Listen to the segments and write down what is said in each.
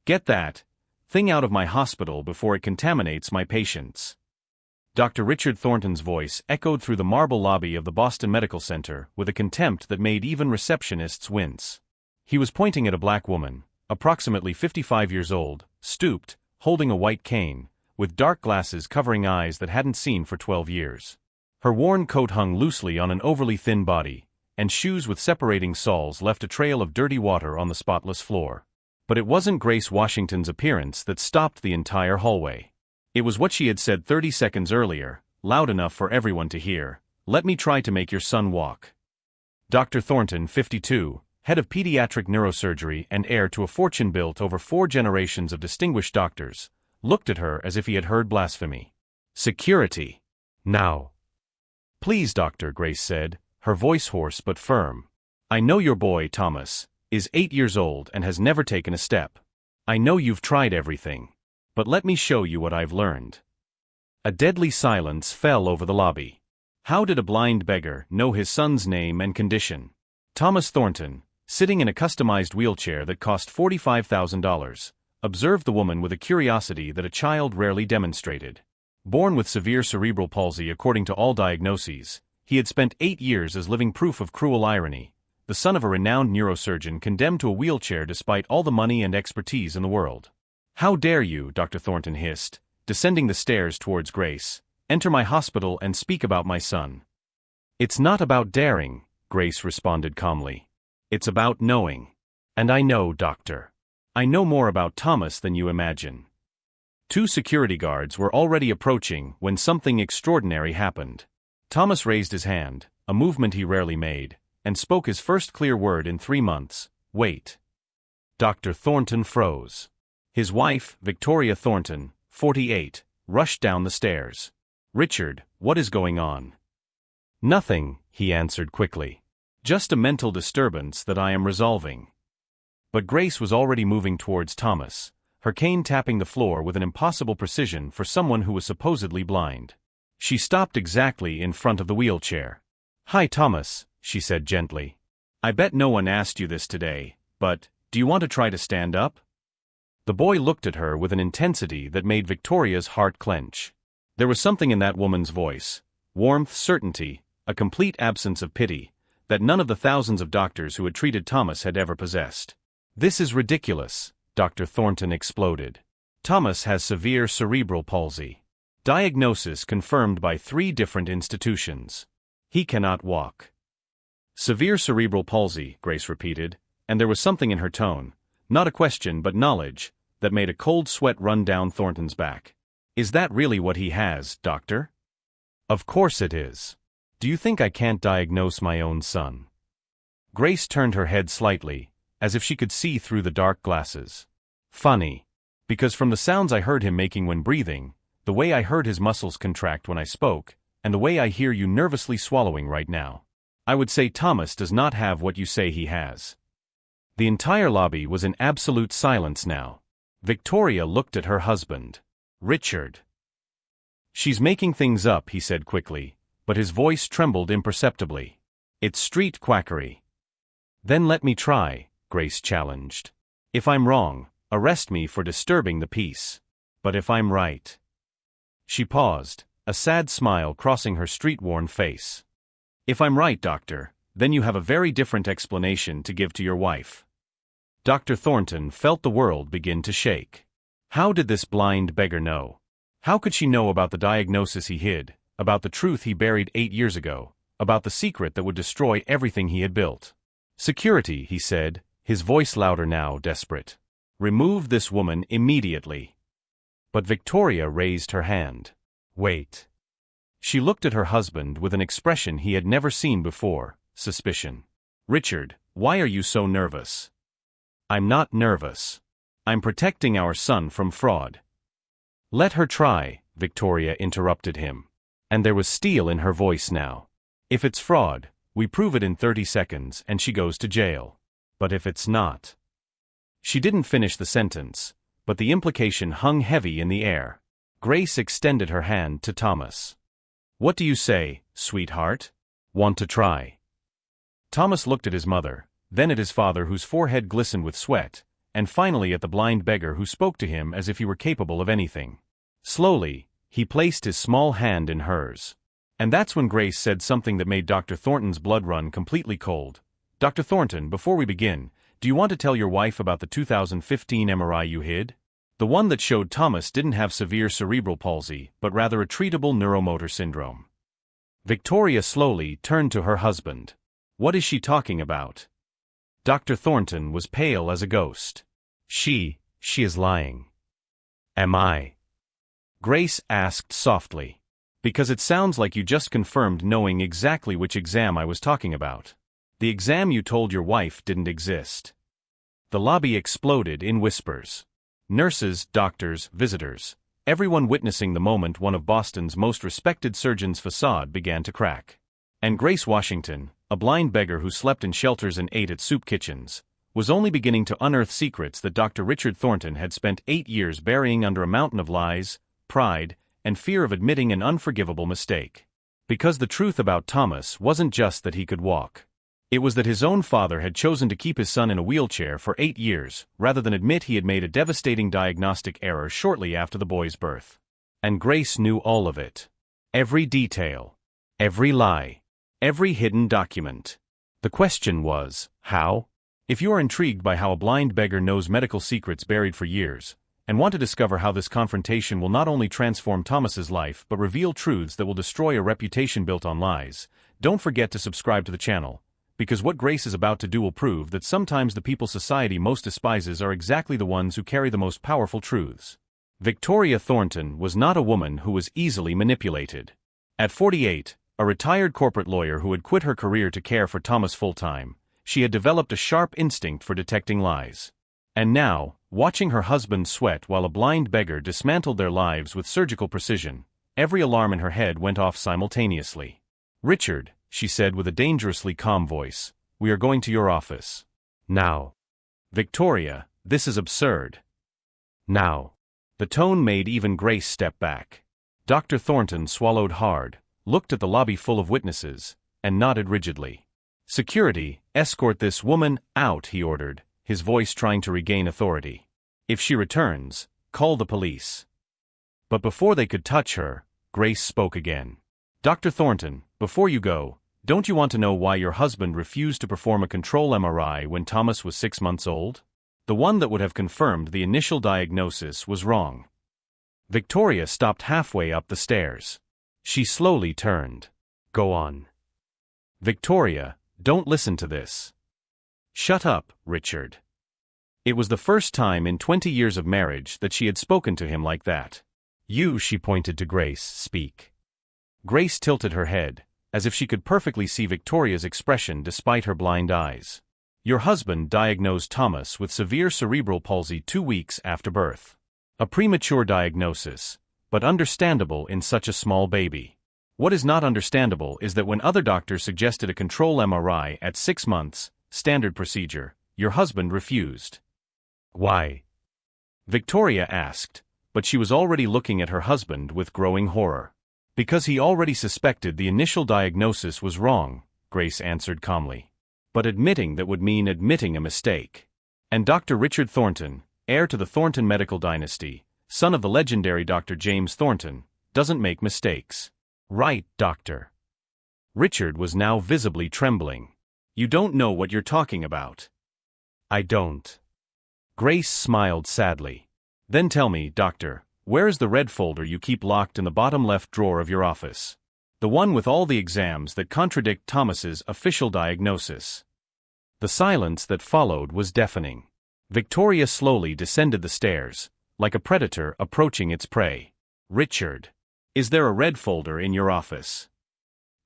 Get that thing out of my hospital before it contaminates my patients. Dr. Richard Thornton's voice echoed through the marble lobby of the Boston Medical Center with a contempt that made even receptionists wince. He was pointing at a black woman, approximately 55 years old, stooped, holding a white cane, with dark glasses covering eyes that hadn't seen for 12 years. Her worn coat hung loosely on an overly thin body, and shoes with separating soles left a trail of dirty water on the spotless floor. But it wasn't Grace Washington's appearance that stopped the entire hallway. It was what she had said 30 seconds earlier, loud enough for everyone to hear. "Let me try to make your son walk." Dr. Thornton, 52, head of pediatric neurosurgery and heir to a fortune built over 4 generations of distinguished doctors, looked at her as if he had heard blasphemy. "Security. Now." "Please, doctor," Grace said, her voice hoarse but firm. "I know your boy, Thomas, is 8 years old and has never taken a step. I know you've tried everything. But let me show you what I've learned." A deadly silence fell over the lobby. How did a blind beggar know his son's name and condition? Thomas Thornton, sitting in a customized wheelchair that cost $45,000, observed the woman with a curiosity that a child rarely demonstrated. Born with severe cerebral palsy according to all diagnoses, he had spent 8 years as living proof of cruel irony, the son of a renowned neurosurgeon condemned to a wheelchair despite all the money and expertise in the world. "How dare you," Dr. Thornton hissed, descending the stairs towards Grace, "enter my hospital and speak about my son." "It's not about daring," Grace responded calmly. "It's about knowing. And I know, doctor. I know more about Thomas than you imagine." 2 security guards were already approaching when something extraordinary happened. Thomas raised his hand, a movement he rarely made, and spoke his first clear word in 3 months. "Wait." Dr. Thornton froze. His wife, Victoria Thornton, 48, rushed down the stairs. "Richard, what is going on?" "Nothing," he answered quickly. "Just a mental disturbance that I am resolving." But Grace was already moving towards Thomas, her cane tapping the floor with an impossible precision for someone who was supposedly blind. She stopped exactly in front of the wheelchair. "Hi, Thomas," she said gently. "I bet no one asked you this today, but do you want to try to stand up?" The boy looked at her with an intensity that made Victoria's heart clench. There was something in that woman's voice, warmth, certainty, a complete absence of pity, that none of the thousands of doctors who had treated Thomas had ever possessed. "This is ridiculous," Dr. Thornton exploded. "Thomas has severe cerebral palsy. Diagnosis confirmed by 3 different institutions. He cannot walk." "Severe cerebral palsy," Grace repeated, and there was something in her tone, not a question but knowledge, that made a cold sweat run down Thornton's back. "Is that really what he has, doctor?" "Of course it is. Do you think I can't diagnose my own son?" Grace turned her head slightly, as if she could see through the dark glasses. "Funny. Because from the sounds I heard him making when breathing, the way I heard his muscles contract when I spoke, and the way I hear you nervously swallowing right now, I would say Thomas does not have what you say he has." The entire lobby was in absolute silence now. Victoria looked at her husband. "Richard." "She's making things up," he said quickly, but his voice trembled imperceptibly. "It's street quackery." "Then let me try," Grace challenged. "If I'm wrong, arrest me for disturbing the peace. But if I'm right—" She paused, a sad smile crossing her street-worn face. "If I'm right, doctor, then you have a very different explanation to give to your wife." Dr. Thornton felt the world begin to shake. How did this blind beggar know? How could she know about the diagnosis he hid, about the truth he buried 8 years ago, about the secret that would destroy everything he had built? "Security," he said, his voice louder now, desperate. "Remove this woman immediately." But Victoria raised her hand. "Wait." She looked at her husband with an expression he had never seen before, suspicion. "Richard, why are you so nervous?" "I'm not nervous. I'm protecting our son from fraud." "Let her try," Victoria interrupted him. And there was steel in her voice now. "If it's fraud, we prove it in 30 seconds and she goes to jail. But if it's not—" She didn't finish the sentence, but the implication hung heavy in the air. Grace extended her hand to Thomas. "What do you say, sweetheart? Want to try?" Thomas looked at his mother, then at his father whose forehead glistened with sweat, and finally at the blind beggar who spoke to him as if he were capable of anything. Slowly, he placed his small hand in hers. And that's when Grace said something that made Dr. Thornton's blood run completely cold. "Dr. Thornton, before we begin, do you want to tell your wife about the 2015 MRI you hid? The one that showed Thomas didn't have severe cerebral palsy, but rather a treatable neuromotor syndrome." Victoria slowly turned to her husband. "What is she talking about?" Dr. Thornton was pale as a ghost. She is lying." "Am I?" Grace asked softly. "Because it sounds like you just confirmed knowing exactly which exam I was talking about. The exam you told your wife didn't exist." The lobby exploded in whispers. Nurses, doctors, visitors, everyone witnessing the moment one of Boston's most respected surgeons' facade began to crack. And Grace Washington, a blind beggar who slept in shelters and ate at soup kitchens, was only beginning to unearth secrets that Dr. Richard Thornton had spent 8 years burying under a mountain of lies, pride, and fear of admitting an unforgivable mistake. Because the truth about Thomas wasn't just that he could walk. It was that his own father had chosen to keep his son in a wheelchair for 8 years, rather than admit he had made a devastating diagnostic error shortly after the boy's birth. And Grace knew all of it. Every detail. Every lie. Every hidden document. The question was, how? If you are intrigued by how a blind beggar knows medical secrets buried for years, and want to discover how this confrontation will not only transform Thomas's life but reveal truths that will destroy a reputation built on lies, don't forget to subscribe to the channel, because what Grace is about to do will prove that sometimes the people society most despises are exactly the ones who carry the most powerful truths. Victoria Thornton was not a woman who was easily manipulated. At 48, a retired corporate lawyer who had quit her career to care for Thomas full-time, she had developed a sharp instinct for detecting lies. And now, watching her husband sweat while a blind beggar dismantled their lives with surgical precision, every alarm in her head went off simultaneously. "Richard," she said with a dangerously calm voice, "we are going to your office. Now." "Victoria, this is absurd." "Now." The tone made even Grace step back. Dr. Thornton swallowed hard, looked at the lobby full of witnesses, and nodded rigidly. "Security, escort this woman out," he ordered, his voice trying to regain authority. "If she returns, call the police." But before they could touch her, Grace spoke again. "Dr. Thornton, before you go, don't you want to know why your husband refused to perform a control MRI when Thomas was 6 months old? The one that would have confirmed the initial diagnosis was wrong." Victoria stopped halfway up the stairs. She slowly turned. "Go on." "Victoria, don't listen to this." "Shut up, Richard." It was the first time in 20 years of marriage that she had spoken to him like that. "You," she pointed to Grace, "speak." Grace tilted her head, as if she could perfectly see Victoria's expression despite her blind eyes. "Your husband diagnosed Thomas with severe cerebral palsy 2 weeks after birth. A premature diagnosis, but understandable in such a small baby. What is not understandable is that when other doctors suggested a control MRI at 6 months, standard procedure, your husband refused." "Why?" Victoria asked, but she was already looking at her husband with growing horror. "Because he already suspected the initial diagnosis was wrong," Grace answered calmly. "But admitting that would mean admitting a mistake. And Dr. Richard Thornton, heir to the Thornton medical dynasty, son of the legendary Dr. James Thornton, doesn't make mistakes. Right, Doctor?" Richard was now visibly trembling. "You don't know what you're talking about." "I don't." Grace smiled sadly. "Then tell me, Doctor, where is the red folder you keep locked in the bottom left drawer of your office? The one with all the exams that contradict Thomas's official diagnosis." The silence that followed was deafening. Victoria slowly descended the stairs, like a predator approaching its prey. "Richard, is there a red folder in your office?"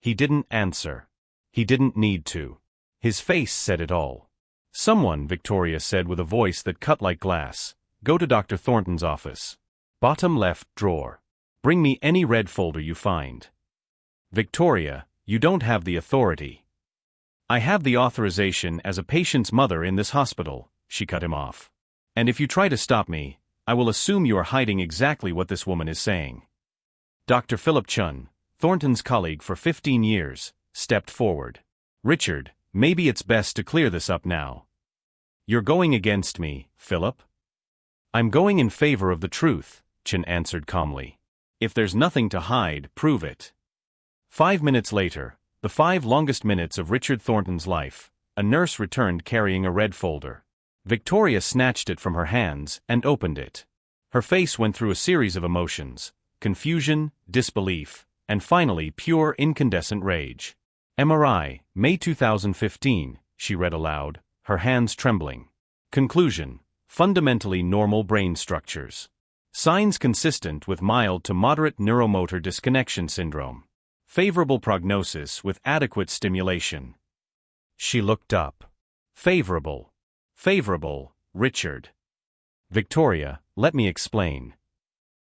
He didn't answer. He didn't need to. His face said it all. "Someone," Victoria said with a voice that cut like glass, "go to Dr. Thornton's office. Bottom left drawer. Bring me any red folder you find." "Victoria, you don't have the authority." "I have the authorization as a patient's mother in this hospital," she cut him off. "And if you try to stop me, I will assume you are hiding exactly what this woman is saying." Dr. Philip Chun, Thornton's colleague for 15 years, stepped forward. "Richard, maybe it's best to clear this up now. You're going against me, Philip. I'm going in favor of the truth, Chen answered calmly. If there's nothing to hide, prove it. 5 minutes later, the 5 longest minutes of Richard Thornton's life, a nurse returned carrying a red folder. Victoria snatched it from her hands and opened it. Her face went through a series of emotions: confusion, disbelief, and finally pure incandescent rage. MRI, May 2015, she read aloud, her hands trembling. Conclusion: fundamentally normal brain structures. Signs consistent with mild to moderate neuromotor disconnection syndrome. Favorable prognosis with adequate stimulation. She looked up. Favorable. Favorable, Richard. Victoria, let me explain.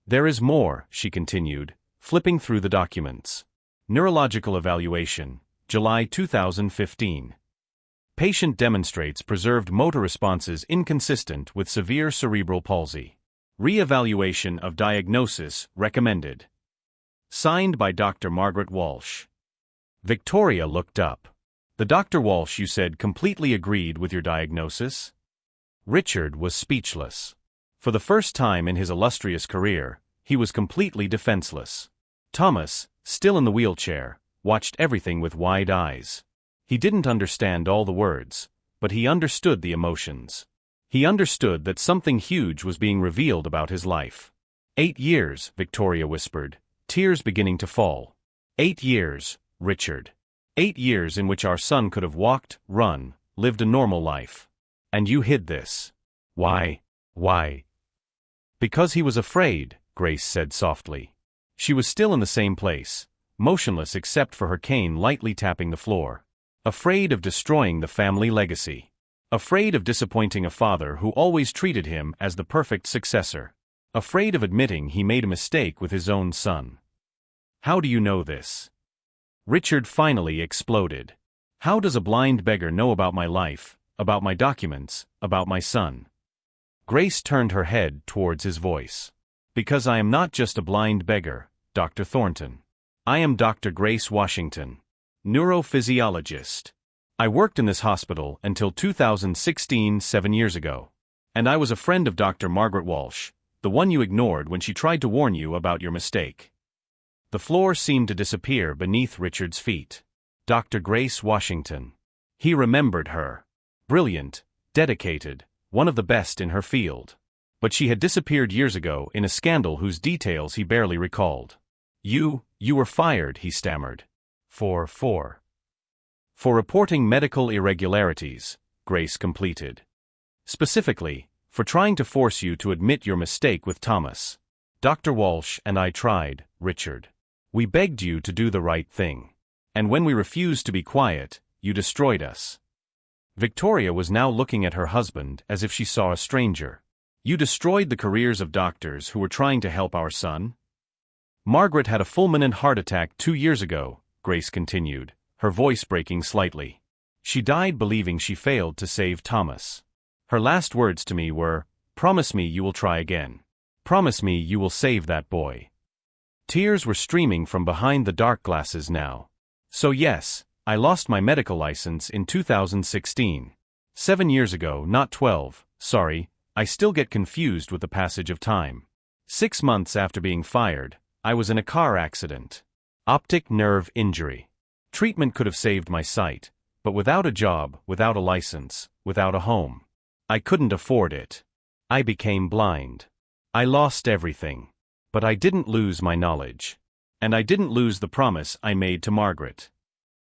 There is more, she continued, flipping through the documents. Neurological evaluation, July 2015. Patient demonstrates preserved motor responses inconsistent with severe cerebral palsy. Re-evaluation of diagnosis recommended. Signed by Dr. Margaret Walsh. Victoria looked up. The Dr. Walsh you said completely agreed with your diagnosis? Richard was speechless. For the first time in his illustrious career, he was completely defenseless. Thomas, still in the wheelchair, watched everything with wide eyes. He didn't understand all the words, but he understood the emotions. He understood that something huge was being revealed about his life. 8 years, Victoria whispered, tears beginning to fall. 8 years, Richard. 8 years in which our son could have walked, run, lived a normal life. And you hid this. Why? Why? Because he was afraid, Grace said softly. She was still in the same place, motionless except for her cane lightly tapping the floor. Afraid of destroying the family legacy. Afraid of disappointing a father who always treated him as the perfect successor. Afraid of admitting he made a mistake with his own son. How do you know this? Richard finally exploded. How does a blind beggar know about my life, about my documents, about my son? Grace turned her head towards his voice. Because I am not just a blind beggar, Dr. Thornton. I am Dr. Grace Washington, neurophysiologist. I worked in this hospital until 2016, 7 years ago. And I was a friend of Dr. Margaret Walsh, the one you ignored when she tried to warn you about your mistake. The floor seemed to disappear beneath Richard's feet. Dr. Grace Washington. He remembered her. Brilliant, dedicated, one of the best in her field. But she had disappeared years ago in a scandal whose details he barely recalled. You were fired, he stammered. For reporting medical irregularities, Grace completed. Specifically, for trying to force you to admit your mistake with Thomas. Dr. Walsh and I tried, Richard. We begged you to do the right thing. And when we refused to be quiet, you destroyed us. Victoria was now looking at her husband as if she saw a stranger. You destroyed the careers of doctors who were trying to help our son? Margaret had a fulminant heart attack 2 years ago, Grace continued, her voice breaking slightly. She died believing she failed to save Thomas. Her last words to me were, "Promise me you will try again. Promise me you will save that boy." Tears were streaming from behind the dark glasses now. So yes, I lost my medical license in 2016. 7 years ago, not 12, sorry, I still get confused with the passage of time. 6 months after being fired, I was in a car accident. Optic nerve injury. Treatment could have saved my sight, but without a job, without a license, without a home. I couldn't afford it. I became blind. I lost everything. But I didn't lose my knowledge. And I didn't lose the promise I made to Margaret.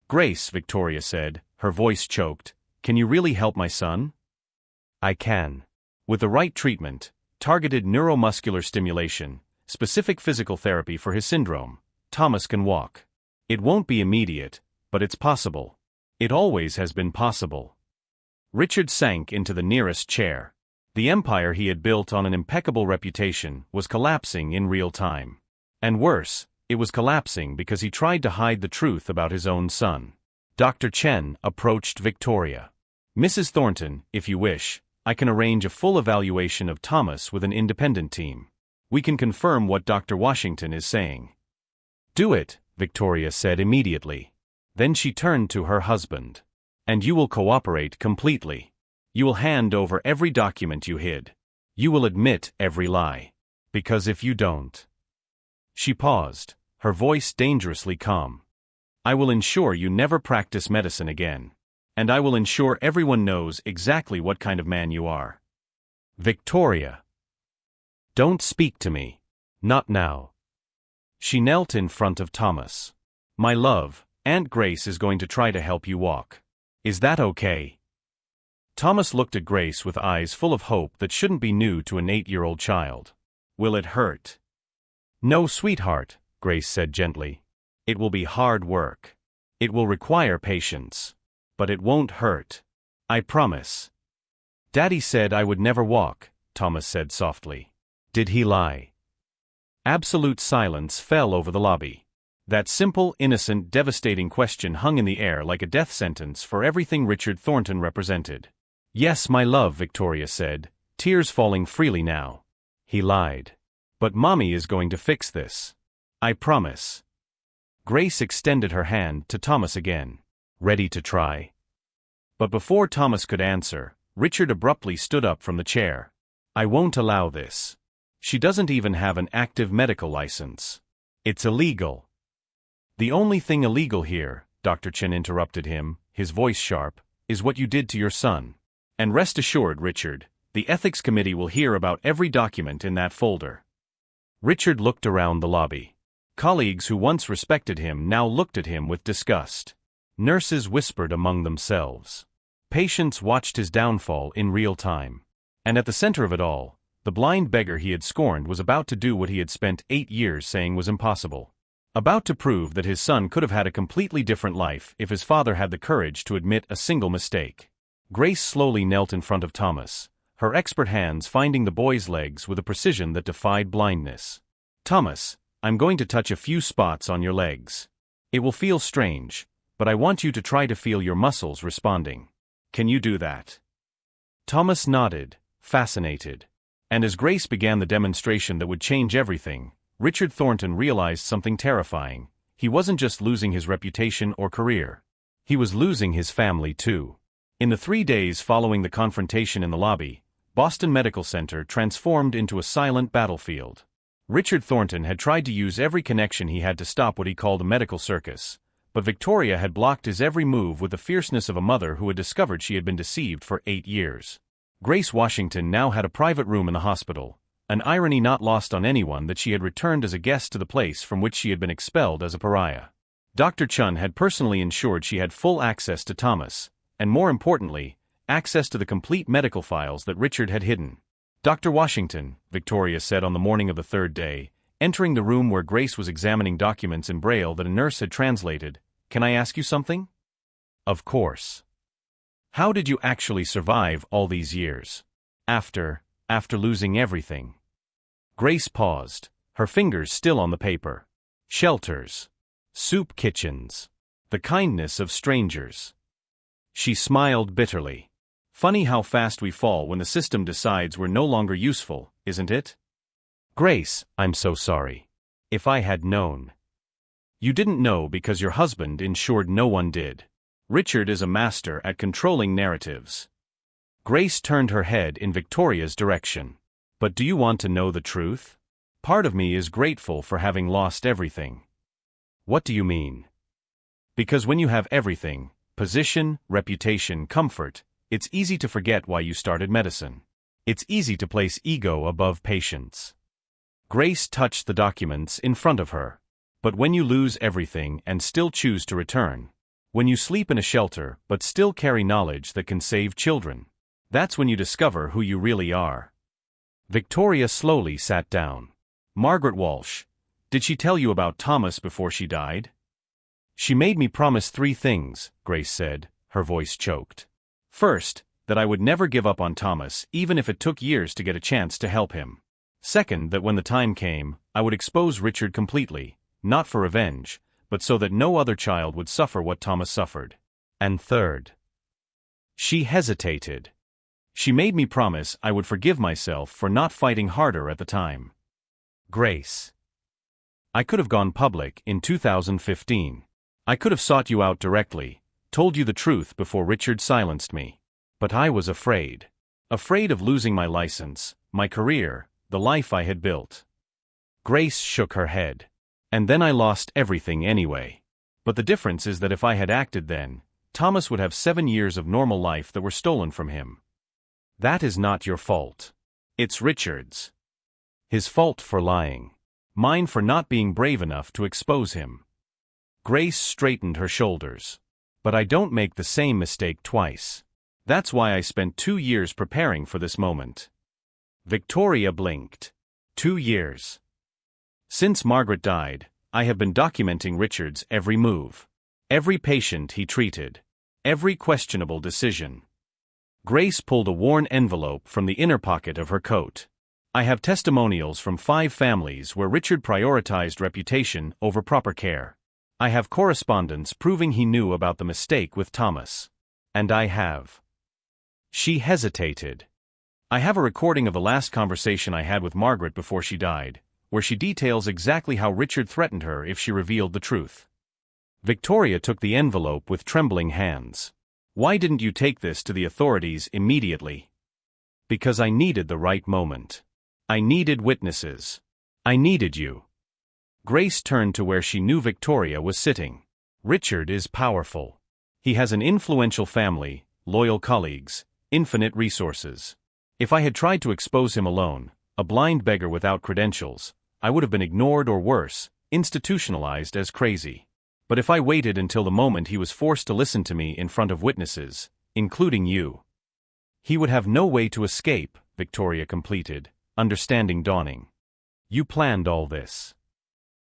Grace, Victoria said, her voice choked, can you really help my son? I can. With the right treatment, targeted neuromuscular stimulation, specific physical therapy for his syndrome, Thomas can walk. It won't be immediate, but it's possible. It always has been possible. Richard sank into the nearest chair. The empire he had built on an impeccable reputation was collapsing in real time. And worse, it was collapsing because he tried to hide the truth about his own son. Dr. Chen approached Victoria. Mrs. Thornton, if you wish, I can arrange a full evaluation of Thomas with an independent team. We can confirm what Dr. Washington is saying. Do it, Victoria said immediately. Then she turned to her husband. And you will cooperate completely. You will hand over every document you hid. You will admit every lie. Because if you don't... She paused, her voice dangerously calm. I will ensure you never practice medicine again. And I will ensure everyone knows exactly what kind of man you are. Victoria. Don't speak to me. Not now. She knelt in front of Thomas. My love, Aunt Grace is going to try to help you walk. Is that okay? Thomas looked at Grace with eyes full of hope that shouldn't be new to an 8-year-old child. Will it hurt? No, sweetheart, Grace said gently. It will be hard work. It will require patience. But it won't hurt. I promise. Daddy said I would never walk, Thomas said softly. Did he lie? Absolute silence fell over the lobby. That simple, innocent, devastating question hung in the air like a death sentence for everything Richard Thornton represented. Yes, my love, Victoria said, tears falling freely now. He lied. But Mommy is going to fix this. I promise. Grace extended her hand to Thomas again. Ready to try? But before Thomas could answer, Richard abruptly stood up from the chair. I won't allow this. She doesn't even have an active medical license. It's illegal. The only thing illegal here, Dr. Chen interrupted him, his voice sharp, is what you did to your son. And rest assured, Richard, the ethics committee will hear about every document in that folder. Richard looked around the lobby. Colleagues who once respected him now looked at him with disgust. Nurses whispered among themselves. Patients watched his downfall in real time. And at the center of it all, the blind beggar he had scorned was about to do what he had spent 8 years saying was impossible. About to prove that his son could have had a completely different life if his father had the courage to admit a single mistake. Grace slowly knelt in front of Thomas, her expert hands finding the boy's legs with a precision that defied blindness. Thomas, I'm going to touch a few spots on your legs. It will feel strange, but I want you to try to feel your muscles responding. Can you do that? Thomas nodded, fascinated. And as Grace began the demonstration that would change everything, Richard Thornton realized something terrifying. He wasn't just losing his reputation or career. He was losing his family too. In the 3 days following the confrontation in the lobby, Boston Medical Center transformed into a silent battlefield. Richard Thornton had tried to use every connection he had to stop what he called a medical circus, but Victoria had blocked his every move with the fierceness of a mother who had discovered she had been deceived for 8 years. Grace Washington now had a private room in the hospital, an irony not lost on anyone that she had returned as a guest to the place from which she had been expelled as a pariah. Dr. Chun had personally ensured she had full access to Thomas, and more importantly, access to the complete medical files that Richard had hidden. Dr. Washington, Victoria said on the morning of the 3rd day, entering the room where Grace was examining documents in Braille that a nurse had translated, can I ask you something? Of course. How did you actually survive all these years? After losing everything. Grace paused, her fingers still on the paper. Shelters. Soup kitchens. The kindness of strangers. She smiled bitterly. Funny how fast we fall when the system decides we're no longer useful, isn't it? Grace, I'm so sorry. If I had known. You didn't know because your husband ensured no one did. Richard is a master at controlling narratives. Grace turned her head in Victoria's direction. But do you want to know the truth? Part of me is grateful for having lost everything. What do you mean? Because when you have everything, position, reputation, comfort, it's easy to forget why you started medicine. It's easy to place ego above patience. Grace touched the documents in front of her. But when you lose everything and still choose to return, when you sleep in a shelter but still carry knowledge that can save children, that's when you discover who you really are. Victoria slowly sat down. Margaret Walsh, did she tell you about Thomas before she died? She made me promise 3 things, Grace said, her voice choked. First, that I would never give up on Thomas even if it took years to get a chance to help him. Second, that when the time came, I would expose Richard completely, not for revenge, but so that no other child would suffer what Thomas suffered. And third. She hesitated. She made me promise I would forgive myself for not fighting harder at the time. Grace. I could have gone public in 2015. I could have sought you out directly, told you the truth before Richard silenced me. But I was afraid. Afraid of losing my license, my career, the life I had built. Grace shook her head. And then I lost everything anyway. But the difference is that if I had acted then, Thomas would have 7 years of normal life that were stolen from him. That is not your fault. It's Richard's. His fault for lying. Mine for not being brave enough to expose him. Grace straightened her shoulders. But I don't make the same mistake twice. That's why I spent 2 years preparing for this moment. Victoria blinked. 2 years. Since Margaret died, I have been documenting Richard's every move. Every patient he treated. Every questionable decision. Grace pulled a worn envelope from the inner pocket of her coat. I have testimonials from 5 families where Richard prioritized reputation over proper care. I have correspondence proving he knew about the mistake with Thomas. And I have. She hesitated. I have a recording of the last conversation I had with Margaret before she died, where she details exactly how Richard threatened her if she revealed the truth. Victoria took the envelope with trembling hands. Why didn't you take this to the authorities immediately? Because I needed the right moment. I needed witnesses. I needed you. Grace turned to where she knew Victoria was sitting. Richard is powerful. He has an influential family, loyal colleagues, infinite resources. If I had tried to expose him alone, a blind beggar without credentials, I would have been ignored or worse, institutionalized as crazy. But if I waited until the moment he was forced to listen to me in front of witnesses, including you, he would have no way to escape, Victoria completed, understanding dawning. You planned all this.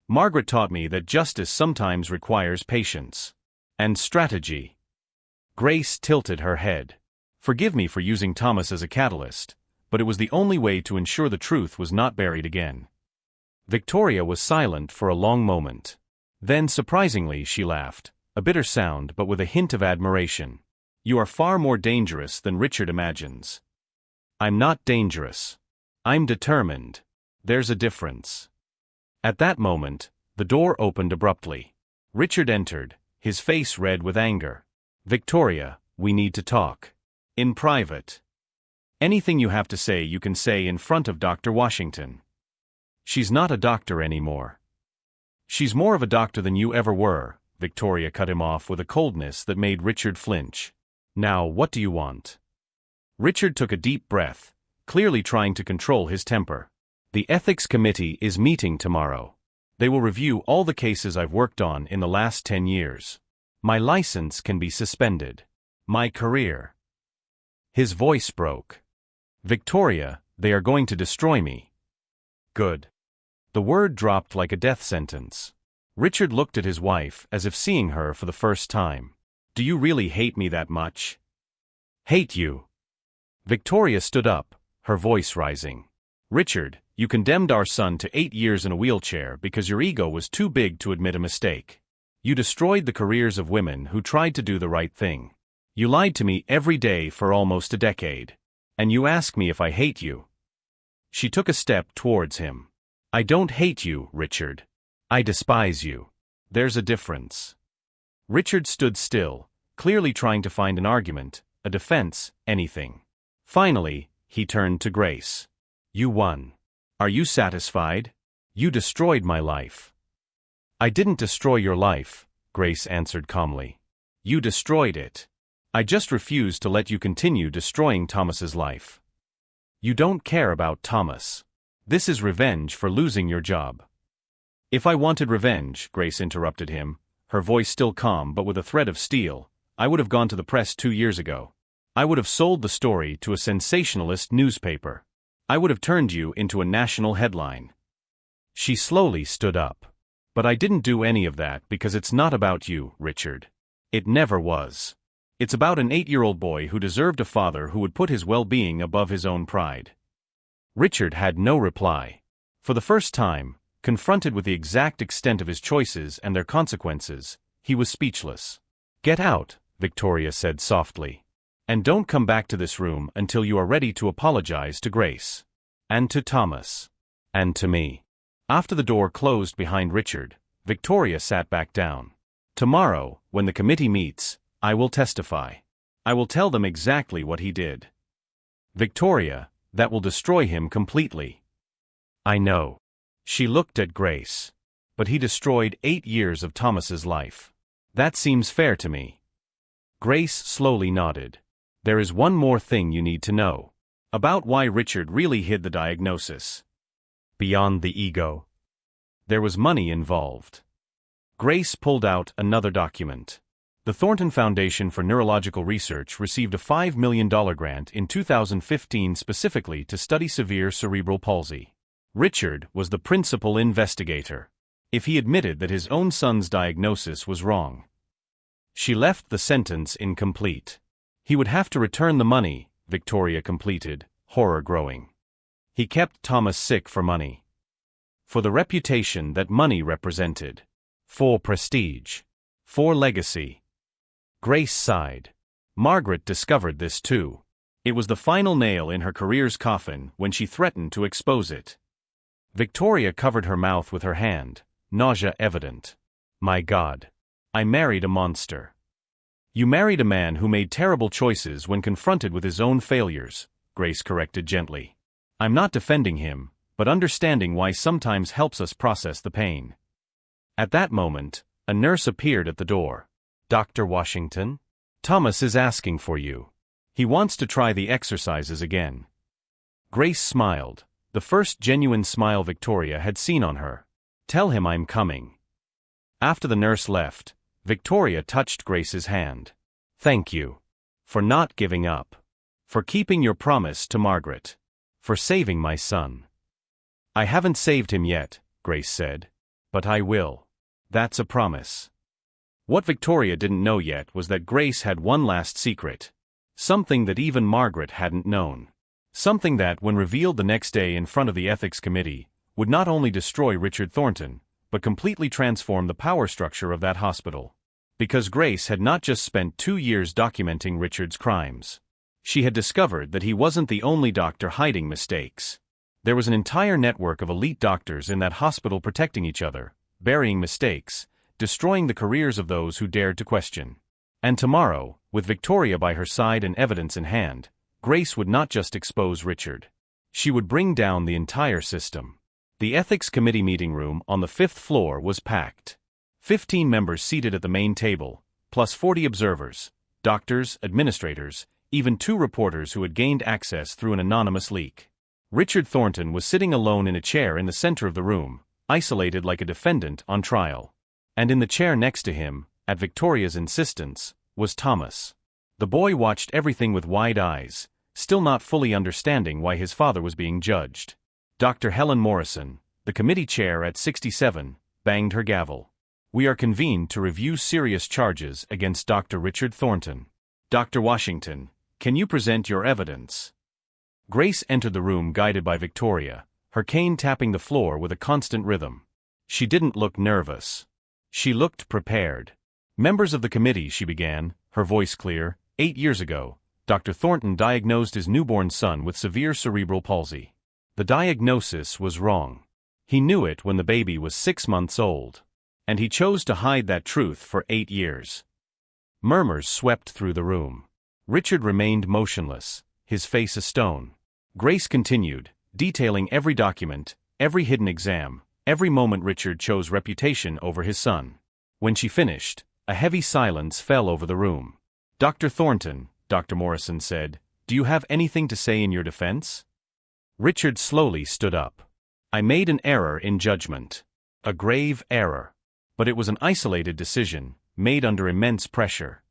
Margaret taught me that justice sometimes requires patience. And strategy. Grace tilted her head. Forgive me for using Thomas as a catalyst, but it was the only way to ensure the truth was not buried again. Victoria was silent for a long moment. Then, surprisingly, she laughed, a bitter sound but with a hint of admiration. You are far more dangerous than Richard imagines. I'm not dangerous. I'm determined. There's a difference. At that moment, the door opened abruptly. Richard entered, his face red with anger. Victoria, we need to talk. In private. Anything you have to say you can say in front of Dr. Washington. She's not a doctor anymore. She's more of a doctor than you ever were, Victoria cut him off with a coldness that made Richard flinch. Now, what do you want? Richard took a deep breath, clearly trying to control his temper. The ethics committee is meeting tomorrow. They will review all the cases I've worked on in the last 10 years. My license can be suspended. My career. His voice broke. Victoria, they are going to destroy me. Good. The word dropped like a death sentence. Richard looked at his wife as if seeing her for the first time. Do you really hate me that much? Hate you. Victoria stood up, her voice rising. Richard, you condemned our son to 8 years in a wheelchair because your ego was too big to admit a mistake. You destroyed the careers of women who tried to do the right thing. You lied to me every day for almost a decade. And you ask me if I hate you. She took a step towards him. I don't hate you, Richard. I despise you. There's a difference. Richard stood still, clearly trying to find an argument, a defense, anything. Finally, he turned to Grace. You won. Are you satisfied? You destroyed my life. I didn't destroy your life, Grace answered calmly. You destroyed it. I just refuse to let you continue destroying Thomas's life. You don't care about Thomas. This is revenge for losing your job. If I wanted revenge, Grace interrupted him, her voice still calm but with a thread of steel, I would have gone to the press 2 years ago. I would have sold the story to a sensationalist newspaper. I would have turned you into a national headline. She slowly stood up. But I didn't do any of that because it's not about you, Richard. It never was. It's about an 8-year-old boy who deserved a father who would put his well-being above his own pride. Richard had no reply. For the first time, confronted with the exact extent of his choices and their consequences, he was speechless. Get out, Victoria said softly. And don't come back to this room until you are ready to apologize to Grace. And to Thomas. And to me. After the door closed behind Richard, Victoria sat back down. Tomorrow, when the committee meets, I will testify. I will tell them exactly what he did. Victoria, that will destroy him completely. I know. She looked at Grace. But he destroyed 8 years of Thomas's life. That seems fair to me. Grace slowly nodded. There is one more thing you need to know. About why Richard really hid the diagnosis. Beyond the ego. There was money involved. Grace pulled out another document. The Thornton Foundation for Neurological Research received a $5 million grant in 2015 specifically to study severe cerebral palsy. Richard was the principal investigator. If he admitted that his own son's diagnosis was wrong. She left the sentence incomplete. He would have to return the money, Victoria completed, horror growing. He kept Thomas sick for money. For the reputation that money represented. For prestige. For legacy. Grace sighed. Margaret discovered this too. It was the final nail in her career's coffin when she threatened to expose it. Victoria covered her mouth with her hand. Nausea evident. My God. I married a monster. You married a man who made terrible choices when confronted with his own failures, Grace corrected gently. I'm not defending him, but understanding why sometimes helps us process the pain. At that moment, a nurse appeared at the door. Dr. Washington? Thomas is asking for you. He wants to try the exercises again. Grace smiled, the first genuine smile Victoria had seen on her. Tell him I'm coming. After the nurse left, Victoria touched Grace's hand. Thank you. For not giving up. For keeping your promise to Margaret. For saving my son. I haven't saved him yet, Grace said. But I will. That's a promise. What Victoria didn't know yet was that Grace had one last secret. Something that even Margaret hadn't known. Something that, when revealed the next day in front of the ethics committee, would not only destroy Richard Thornton, but completely transform the power structure of that hospital. Because Grace had not just spent 2 years documenting Richard's crimes. She had discovered that he wasn't the only doctor hiding mistakes. There was an entire network of elite doctors in that hospital protecting each other, burying mistakes, destroying the careers of those who dared to question. And tomorrow, with Victoria by her side and evidence in hand, Grace would not just expose Richard. She would bring down the entire system. The ethics committee meeting room on the 5th floor was packed. 15 members seated at the main table, plus 40 observers, doctors, administrators, even 2 reporters who had gained access through an anonymous leak. Richard Thornton was sitting alone in a chair in the center of the room, isolated like a defendant on trial. And in the chair next to him, at Victoria's insistence, was Thomas. The boy watched everything with wide eyes, still not fully understanding why his father was being judged. Dr. Helen Morrison, the committee chair at 67, banged her gavel. We are convened to review serious charges against Dr. Richard Thornton. Dr. Washington, can you present your evidence? Grace entered the room guided by Victoria, her cane tapping the floor with a constant rhythm. She didn't look nervous. She looked prepared. Members of the committee, she began, her voice clear. 8 years ago, Dr. Thornton diagnosed his newborn son with severe cerebral palsy. The diagnosis was wrong. He knew it when the baby was 6 months old. And he chose to hide that truth for 8 years. Murmurs swept through the room. Richard remained motionless, his face a stone. Grace continued, detailing every document, every hidden exam, every moment Richard chose reputation over his son. When she finished, a heavy silence fell over the room. Dr. Thornton, Dr. Morrison said, do you have anything to say in your defense? Richard slowly stood up. I made an error in judgment. A grave error. But it was an isolated decision, made under immense pressure.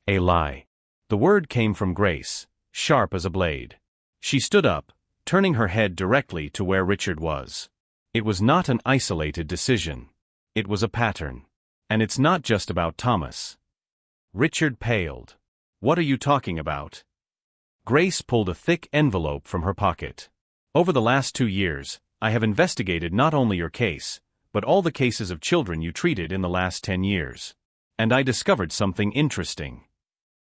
A lie. The word came from Grace, sharp as a blade. She stood up, turning her head directly to where Richard was. It was not an isolated decision. It was a pattern. And it's not just about Thomas. Richard paled. What are you talking about? Grace pulled a thick envelope from her pocket. Over the last 2 years, I have investigated not only your case, but all the cases of children you treated in the last 10 years. And I discovered something interesting.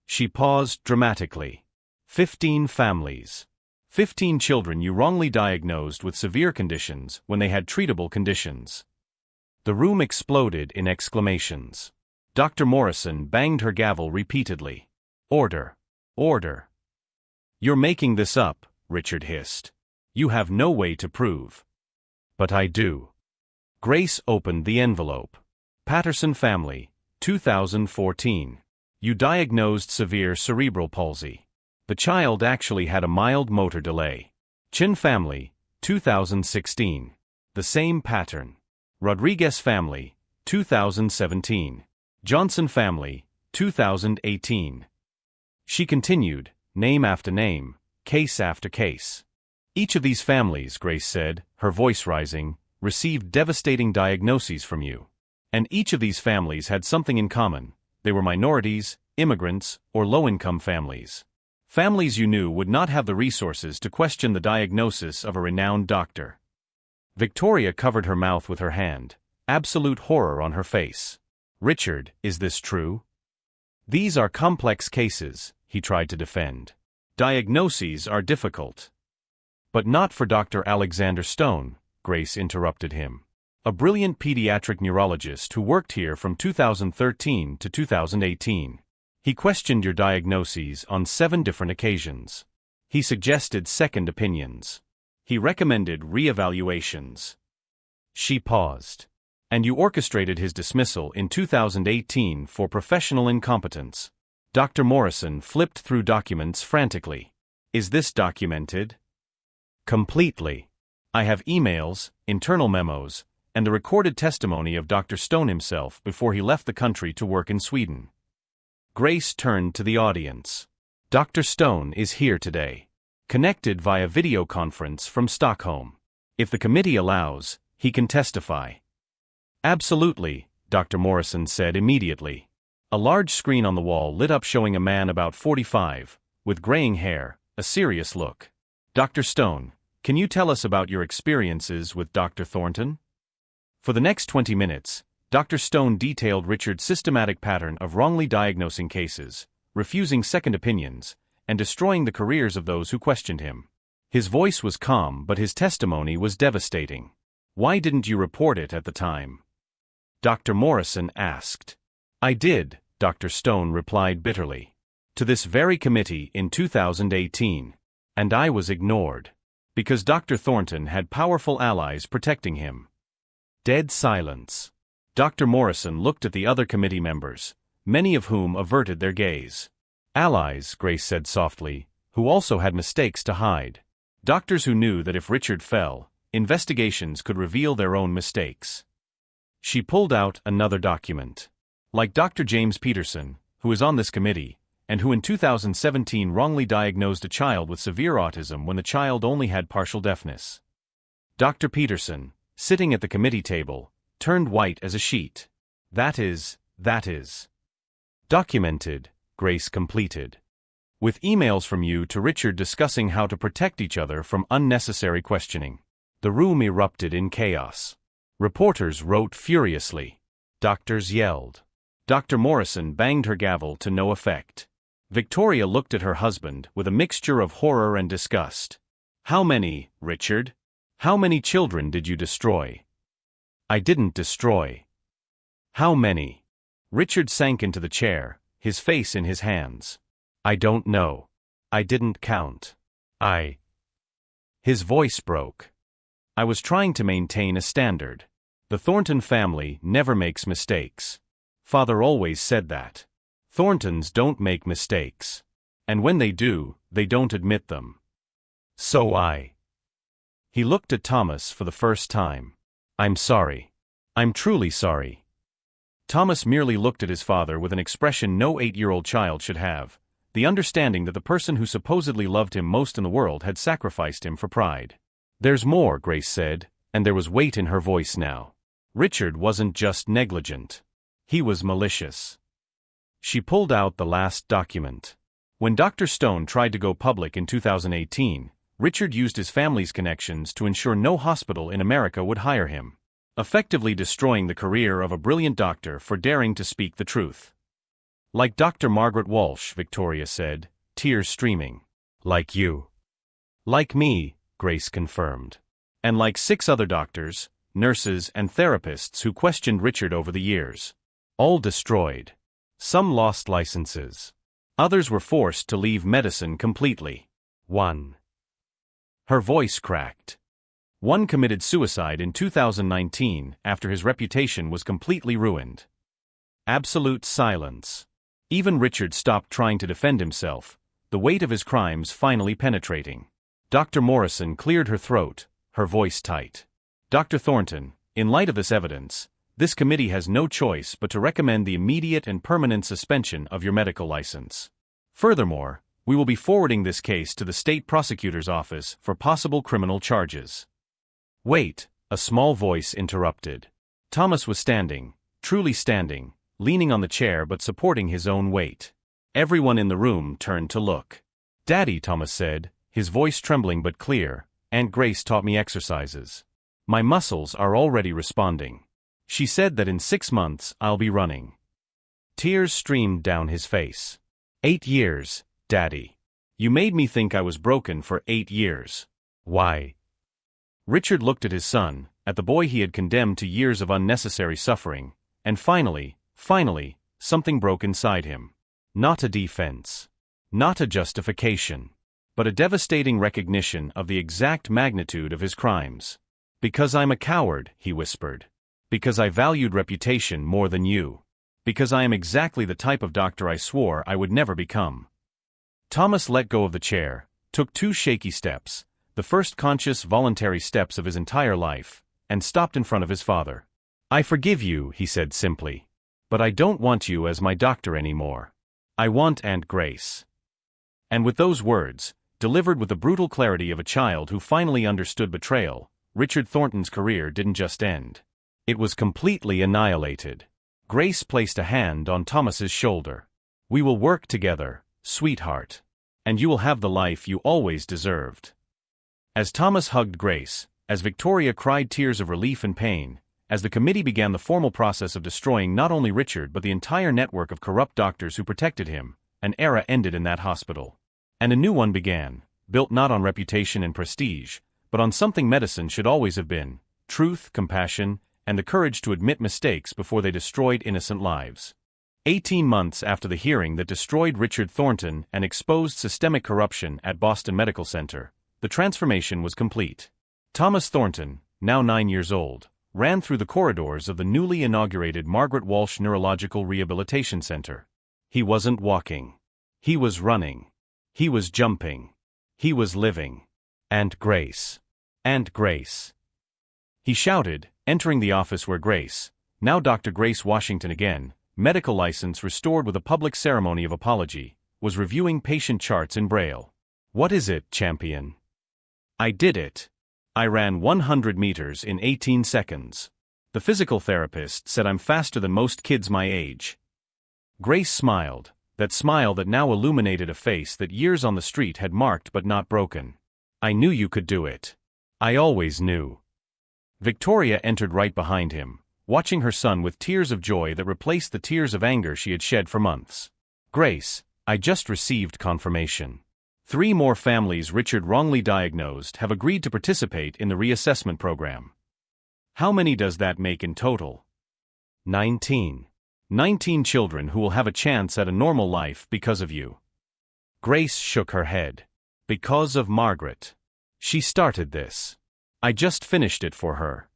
She paused dramatically. 15 families. 15 children you wrongly diagnosed with severe conditions when they had treatable conditions. The room exploded in exclamations. Dr. Morrison banged her gavel repeatedly. Order. Order. You're making this up, Richard hissed. You have no way to prove. But I do. Grace opened the envelope. Patterson family, 2014. You diagnosed severe cerebral palsy. The child actually had a mild motor delay. Chin family, 2016. The same pattern. Rodriguez family, 2017. Johnson family, 2018. She continued, name after name, case after case. Each of these families, Grace said, her voice rising, received devastating diagnoses from you. And each of these families had something in common. They were minorities, immigrants, or low-income families. Families you knew would not have the resources to question the diagnosis of a renowned doctor. Victoria covered her mouth with her hand, absolute horror on her face. Richard, is this true? These are complex cases, he tried to defend. Diagnoses are difficult. But not for Dr. Alexander Stone, Grace interrupted him. A brilliant pediatric neurologist who worked here from 2013 to 2018. He questioned your diagnoses on 7 different occasions. He suggested second opinions. He recommended re-evaluations. She paused. And you orchestrated his dismissal in 2018 for professional incompetence. Dr. Morrison flipped through documents frantically. Is this documented? Completely. I have emails, internal memos, and the recorded testimony of Dr. Stone himself before he left the country to work in Sweden. Grace turned to the audience. Dr. Stone is here today. Connected via video conference from Stockholm. If the committee allows, he can testify. Absolutely, Dr. Morrison said immediately. A large screen on the wall lit up showing a man about 45, with graying hair, a serious look. Dr. Stone, can you tell us about your experiences with Dr. Thornton? For the next 20 minutes, Dr. Stone detailed Richard's systematic pattern of wrongly diagnosing cases, refusing second opinions, and destroying the careers of those who questioned him. His voice was calm, but his testimony was devastating. Why didn't you report it at the time? Dr. Morrison asked. I did, Dr. Stone replied bitterly. To this very committee in 2018. And I was ignored. Because Dr. Thornton had powerful allies protecting him. Dead silence. Dr. Morrison looked at the other committee members, many of whom averted their gaze. Allies, Grace said softly, who also had mistakes to hide. Doctors who knew that if Richard fell, investigations could reveal their own mistakes. She pulled out another document. Like Dr. James Peterson, who is on this committee, and who in 2017 wrongly diagnosed a child with severe autism when the child only had partial deafness. Dr. Peterson, sitting at the committee table, turned white as a sheet. That is. Documented, Grace completed. With emails from you to Richard discussing how to protect each other from unnecessary questioning. The room erupted in chaos. Reporters wrote furiously. Doctors yelled. Dr. Morrison banged her gavel to no effect. Victoria looked at her husband with a mixture of horror and disgust. How many, Richard? How many children did you destroy? I didn't destroy. How many? Richard sank into the chair, his face in his hands. I don't know. I didn't count. His voice broke. I was trying to maintain a standard. The Thornton family never makes mistakes. Father always said that. Thorntons don't make mistakes. And when they do, they don't admit them. So He looked at Thomas for the first time. I'm sorry. I'm truly sorry. Thomas merely looked at his father with an expression no 8-year-old child should have, the understanding that the person who supposedly loved him most in the world had sacrificed him for pride. There's more, Grace said, and there was weight in her voice now. Richard wasn't just negligent. He was malicious. She pulled out the last document. When Dr. Stone tried to go public in 2018, Richard used his family's connections to ensure no hospital in America would hire him, effectively destroying the career of a brilliant doctor for daring to speak the truth. Like Dr. Margaret Walsh, Victoria said, tears streaming. Like you. Like me, Grace confirmed. And like 6 other doctors, nurses, and therapists who questioned Richard over the years. All destroyed. Some lost licenses. Others were forced to leave medicine completely. One. Her voice cracked. One committed suicide in 2019 after his reputation was completely ruined. Absolute silence. Even Richard stopped trying to defend himself, the weight of his crimes finally penetrating. Dr. Morrison cleared her throat, her voice tight. Dr. Thornton, in light of this evidence, this committee has no choice but to recommend the immediate and permanent suspension of your medical license. Furthermore, we will be forwarding this case to the state prosecutor's office for possible criminal charges. Wait, a small voice interrupted. Thomas was standing, truly standing, leaning on the chair but supporting his own weight. Everyone in the room turned to look. "Daddy," Thomas said, his voice trembling but clear, "Aunt Grace taught me exercises. My muscles are already responding. She said that in 6 months I'll be running." Tears streamed down his face. 8 years, Daddy. You made me think I was broken for 8 years. Why? Richard looked at his son, at the boy he had condemned to years of unnecessary suffering, and finally, something broke inside him. Not a defense. Not a justification. But a devastating recognition of the exact magnitude of his crimes. "Because I'm a coward," he whispered. "Because I valued reputation more than you. Because I am exactly the type of doctor I swore I would never become." Thomas let go of the chair, took 2 shaky steps, the first conscious, voluntary steps of his entire life, and stopped in front of his father. "I forgive you," he said simply. "But I don't want you as my doctor anymore. I want Aunt Grace." And with those words, delivered with the brutal clarity of a child who finally understood betrayal, Richard Thornton's career didn't just end. It was completely annihilated. Grace placed a hand on Thomas's shoulder. "We will work together, sweetheart. And you will have the life you always deserved." As Thomas hugged Grace, as Victoria cried tears of relief and pain, as the committee began the formal process of destroying not only Richard but the entire network of corrupt doctors who protected him, an era ended in that hospital. And a new one began, built not on reputation and prestige, but on something medicine should always have been: truth, compassion, and the courage to admit mistakes before they destroyed innocent lives. 18 months after the hearing that destroyed Richard Thornton and exposed systemic corruption at Boston Medical Center, the transformation was complete. Thomas Thornton, now 9 years old, ran through the corridors of the newly inaugurated Margaret Walsh Neurological Rehabilitation Center. He wasn't walking. He was running. He was jumping. He was living. "Aunt Grace. Aunt Grace." He shouted, entering the office where Grace, now Dr. Grace Washington again, medical license restored with a public ceremony of apology, was reviewing patient charts in Braille. "What is it, champion?" "I did it. I ran 100 meters in 18 seconds. The physical therapist said I'm faster than most kids my age." Grace smiled, that smile that now illuminated a face that years on the street had marked but not broken. "I knew you could do it. I always knew." Victoria entered right behind him, watching her son with tears of joy that replaced the tears of anger she had shed for months. "Grace, I just received confirmation. 3 more families Richard wrongly diagnosed have agreed to participate in the reassessment program." "How many does that make in total?" 19. 19 children who will have a chance at a normal life because of you." Grace shook her head. "Because of Margaret. She started this. I just finished it for her."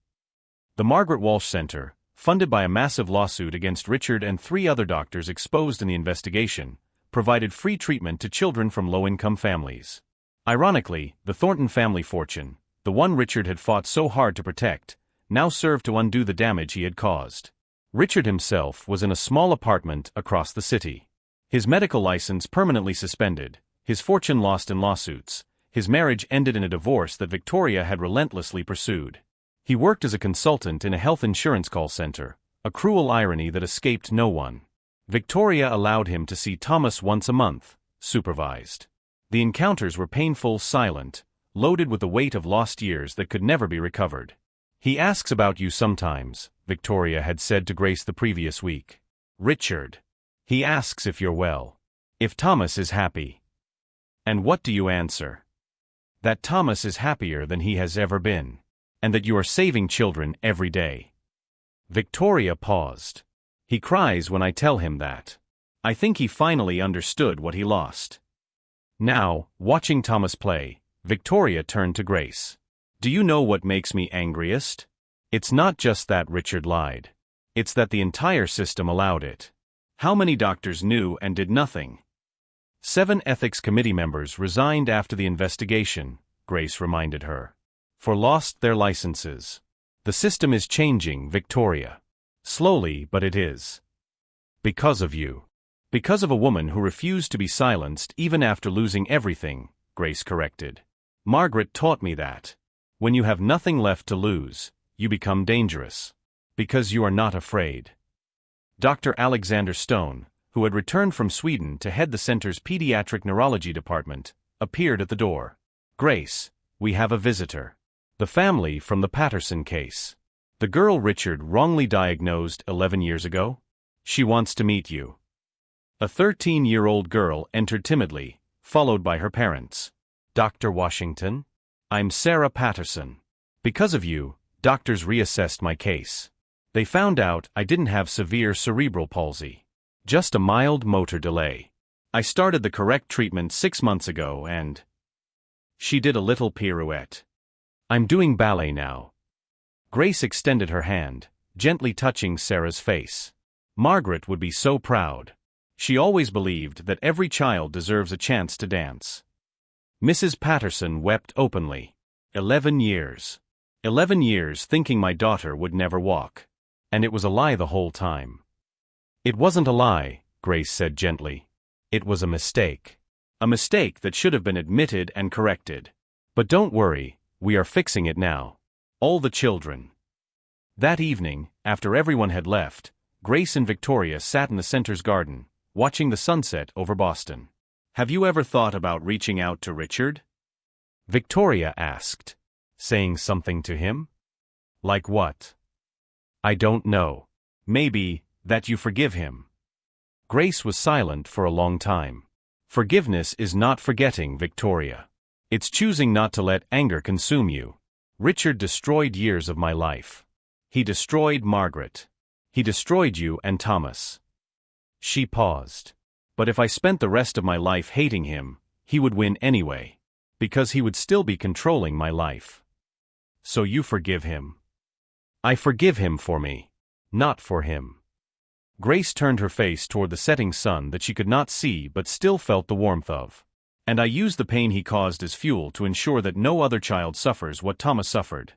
The Margaret Walsh Center, funded by a massive lawsuit against Richard and 3 other doctors exposed in the investigation, provided free treatment to children from low-income families. Ironically, the Thornton family fortune, the one Richard had fought so hard to protect, now served to undo the damage he had caused. Richard himself was in a small apartment across the city. His medical license permanently suspended, his fortune lost in lawsuits, his marriage ended in a divorce that Victoria had relentlessly pursued. He worked as a consultant in a health insurance call center, a cruel irony that escaped no one. Victoria allowed him to see Thomas once a month, supervised. The encounters were painful, silent, loaded with the weight of lost years that could never be recovered. "He asks about you sometimes," Victoria had said to Grace the previous week. "Richard. He asks if you're well. If Thomas is happy." "And what do you answer?" "That Thomas is happier than he has ever been. And that you are saving children every day." Victoria paused. "He cries when I tell him that. I think he finally understood what he lost. Now, watching Thomas play, Victoria turned to Grace. Do you know what makes me angriest? It's not just that Richard lied. It's that the entire system allowed it. How many doctors knew and did nothing? 7 ethics committee members resigned after the investigation, Grace reminded her. For lost their licenses. The system is changing, Victoria. Slowly, but it is. Because of you. Because of a woman who refused to be silenced even after losing everything, Grace corrected. Margaret taught me that. When you have nothing left to lose, you become dangerous. Because you are not afraid. Dr. Alexander Stone, who had returned from Sweden to head the center's pediatric neurology department, appeared at the door. Grace, we have a visitor. The family from the Patterson case. The girl Richard wrongly diagnosed 11 years ago? She wants to meet you. A 13-year-old girl entered timidly, followed by her parents. Dr. Washington? I'm Sarah Patterson. Because of you, doctors reassessed my case. They found out I didn't have severe cerebral palsy. Just a mild motor delay. I started the correct treatment 6 months ago and... She did a little pirouette. I'm doing ballet now. Grace extended her hand, gently touching Sarah's face. Margaret would be so proud. She always believed that every child deserves a chance to dance. Mrs. Patterson wept openly. 11 years. 11 years thinking my daughter would never walk. And it was a lie the whole time. It wasn't a lie, Grace said gently. It was a mistake. A mistake that should have been admitted and corrected. But don't worry, we are fixing it now. All the children. That evening, after everyone had left, Grace and Victoria sat in the center's garden, watching the sunset over Boston. Have you ever thought about reaching out to Richard? Victoria asked. Saying something to him? Like what? I don't know. Maybe, that you forgive him. Grace was silent for a long time. Forgiveness is not forgetting, Victoria. It's choosing not to let anger consume you. Richard destroyed years of my life. He destroyed Margaret. He destroyed you and Thomas. She paused. But if I spent the rest of my life hating him, he would win anyway. Because he would still be controlling my life. So you forgive him? I forgive him for me. Not for him. Grace turned her face toward the setting sun that she could not see but still felt the warmth of. And I use the pain he caused as fuel to ensure that no other child suffers what Thomas suffered.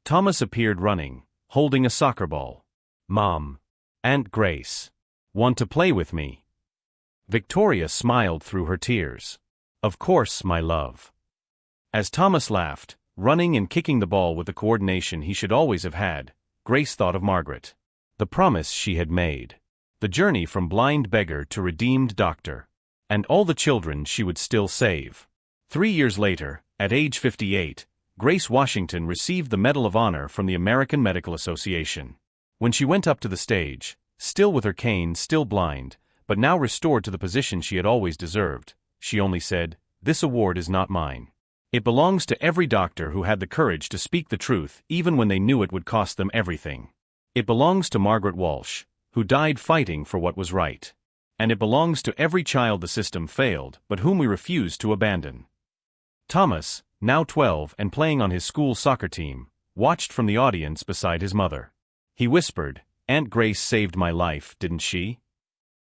Thomas appeared running, holding a soccer ball. Mom. Aunt Grace. Want to play with me? Victoria smiled through her tears. Of course, my love. As Thomas laughed, running and kicking the ball with the coordination he should always have had, Grace thought of Margaret. The promise she had made. The journey from blind beggar to redeemed doctor. And all the children she would still save. 3 years later, at age 58, Grace Washington received the Medal of Honor from the American Medical Association. When she went up to the stage, still with her cane, still blind, but now restored to the position she had always deserved, she only said, "This award is not mine. It belongs to every doctor who had the courage to speak the truth even when they knew it would cost them everything. It belongs to Margaret Walsh, who died fighting for what was right. And it belongs to every child the system failed but whom we refused to abandon." Thomas, now 12 and playing on his school soccer team, watched from the audience beside his mother. He whispered, "Aunt Grace saved my life, didn't she?"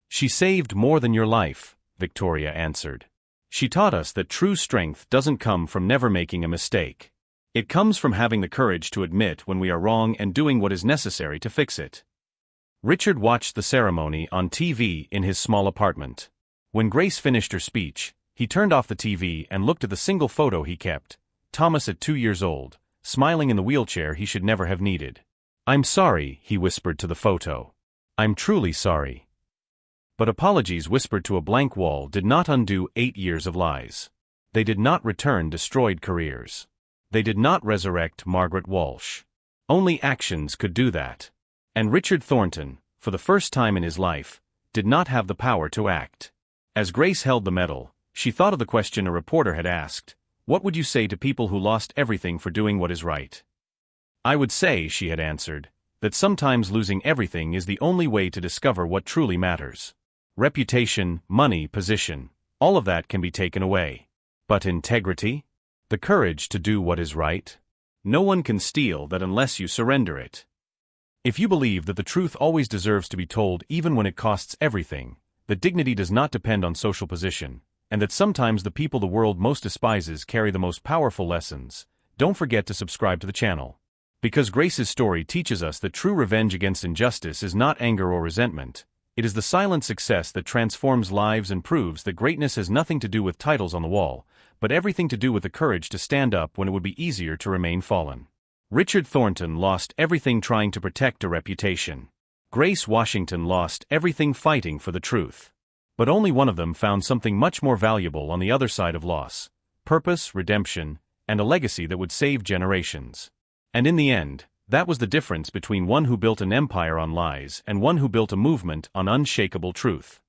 "She saved more than your life," Victoria answered. "She taught us that true strength doesn't come from never making a mistake. It comes from having the courage to admit when we are wrong and doing what is necessary to fix it." Richard watched the ceremony on TV in his small apartment. When Grace finished her speech, he turned off the TV and looked at the single photo he kept, Thomas at 2 years old, smiling in the wheelchair he should never have needed. "I'm sorry," he whispered to the photo. "I'm truly sorry." But apologies whispered to a blank wall did not undo 8 years of lies. They did not return destroyed careers. They did not resurrect Margaret Walsh. Only actions could do that. And Richard Thornton, for the first time in his life, did not have the power to act. As Grace held the medal, she thought of the question a reporter had asked, "What would you say to people who lost everything for doing what is right?" "I would say," she had answered, "that sometimes losing everything is the only way to discover what truly matters." Reputation, money, position, all of that can be taken away. But integrity? The courage to do what is right? No one can steal that unless you surrender it. If you believe that the truth always deserves to be told even when it costs everything, that dignity does not depend on social position, and that sometimes the people the world most despises carry the most powerful lessons, don't forget to subscribe to the channel. Because Grace's story teaches us that true revenge against injustice is not anger or resentment. It is the silent success that transforms lives and proves that greatness has nothing to do with titles on the wall, but everything to do with the courage to stand up when it would be easier to remain fallen. Richard Thornton lost everything trying to protect a reputation. Grace Washington lost everything fighting for the truth. But only one of them found something much more valuable on the other side of loss: purpose, redemption, and a legacy that would save generations. And in the end, that was the difference between one who built an empire on lies and one who built a movement on unshakable truth.